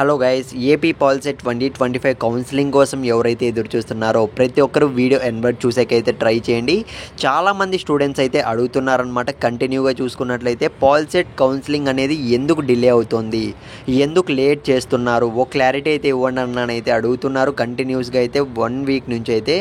Hello guys, AP పాల్సెట్ 2025 counselling కోసం ఎవరైతే ఎదురు చూస్తున్నారో ప్రతి ఒక్కరు వీడియో ఎన్వర్ట్ చూసేకైతే ట్రై చేయండి. చాలామంది స్టూడెంట్స్ అయితే అడుగుతున్నారనమాట. కంటిన్యూగా చూసుకున్నట్లయితే పాల్సెట్ కౌన్సిలింగ్ అనేది ఎందుకు డిలే అవుతుంది, ఎందుకు లేట్ చేస్తున్నారు, ఓ క్లారిటీ అయితే ఇవ్వండి అని అయితే అడుగుతున్నారు కంటిన్యూస్గా అయితే 1 వీక్ నుంచి అయితే.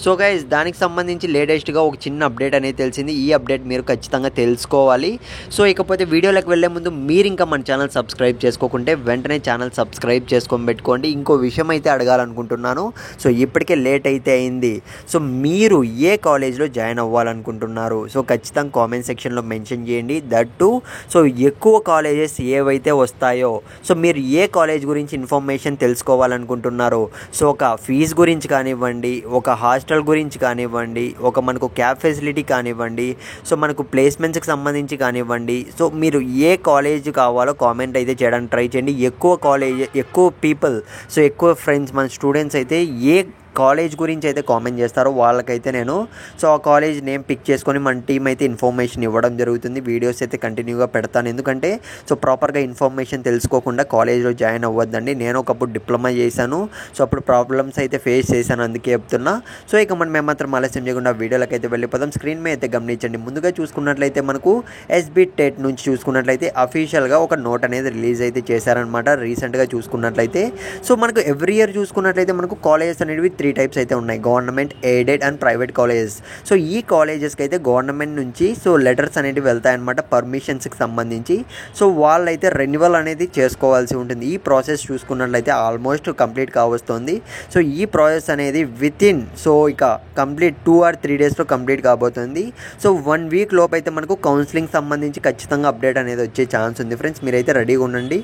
సో గైస్, దానికి సంబంధించి లేటెస్ట్గా ఒక చిన్న అప్డేట్ అనేది తెలిసింది. ఈ అప్డేట్ మీరు ఖచ్చితంగా తెలుసుకోవాలి. సో ఇకపోతే వీడియోలోకి వెళ్ళే ముందు మీరు ఇంకా మన ఛానల్ సబ్స్క్రైబ్ చేసుకోకుంటే వెంటనే ఛానల్ సబ్స్క్రైబ్ చేసుకొని పెట్టుకోండి. ఇంకో విషయం అయితే అడగాలనుకుంటున్నాను. సో ఇప్పటికే లేట్ అయితే అయింది. సో మీరు ఏ కాలేజ్లో జాయిన్ అవ్వాలనుకుంటున్నారు? సో ఖచ్చితంగా కామెంట్ సెక్షన్లో మెన్షన్ చేయండి. దట్టు సో ఎక్కువ కాలేజెస్ ఏవైతే వస్తాయో, సో మీరు ఏ కాలేజ్ గురించి ఇన్ఫర్మేషన్ తెలుసుకోవాలనుకుంటున్నారు? సో ఒక ఫీజు గురించి కానివ్వండి, ఒక హాస్టల్ గురించి కానివ్వండి, ఒక మనకు క్యాబ్ ఫెసిలిటీ కానివ్వండి, సో మనకు ప్లేస్మెంట్స్కి సంబంధించి కానివ్వండి. సో మీరు ఏ కాలేజ్ కావాలో కామెంట్ అయితే చేయడానికి ట్రై చేయండి. ఎక్కువ పీపుల్, సో ఎక్కువ ఫ్రెండ్స్, మన స్టూడెంట్స్ అయితే ఏ కాలేజ్ గురించి అయితే కామెంట్ చేస్తారో వాళ్ళకైతే నేను సో ఆ కాలేజ్ నేమ్ పిక్ చేసుకొని మన టీం అయితే ఇన్ఫర్మేషన్ ఇవ్వడం జరుగుతుంది. వీడియోస్ అయితే కంటిన్యూగా పెడతాను. ఎందుకంటే సో ప్రాపర్గా ఇన్ఫర్మేషన్ తెలుసుకోకుండా కాలేజ్లో జాయిన్ అవ్వద్దండి. నేను ఒకప్పుడు డిప్లొమా చేశాను. సో అప్పుడు ప్రాబ్లమ్స్ అయితే ఫేస్ చేశాను, అందుకే చెప్తున్నా. సో ఇక మేము మాత్రం ఆలస్యం చేయకుండా వీడియోలోకి అయితే వెళ్ళిపోదాం. స్క్రీన్ మీద అయితే గమనించండి. ముందుగా చూసుకున్నట్లయితే మనకు ఎస్బీ టెట్ నుంచి చూసుకున్నట్లయితే అఫీషియల్గా ఒక నోట్ అనేది రిలీజ్ అయితే చేశారనమాట రీసెంట్గా చూసుకున్నట్లయితే. సో మనకు ఎవ్రీ ఇయర్ చూసుకున్నట్లయితే మనకు కాలేజెస్ అనేవి 3 టైప్స్ అయితే ఉన్నాయి: government, aided and private colleges. So ఈ కాలేజెస్కి అయితే గవర్నమెంట్ నుంచి సో లెటర్స్ అనేవి వెళ్తాయన్నమాట పర్మిషన్స్కి సంబంధించి. సో వాళ్ళైతే రెన్యువల్ అనేది చేసుకోవాల్సి ఉంటుంది. ఈ ప్రాసెస్ చూసుకున్నట్లయితే ఆల్మోస్ట్ కంప్లీట్ కావస్తుంది. సో ఈ ప్రాసెస్ అనేది వితిన్ సో ఇక కంప్లీట్ 2 or 3 డేస్లో కంప్లీట్ కాబోతుంది. సో 1 వీక్ లోపు అయితే మనకు కౌన్సిలింగ్ సంబంధించి ఖచ్చితంగా అప్డేట్ అనేది వచ్చే ఛాన్స్ ఉంది. ఫ్రెండ్స్, మీరైతే రెడీగా ఉండండి.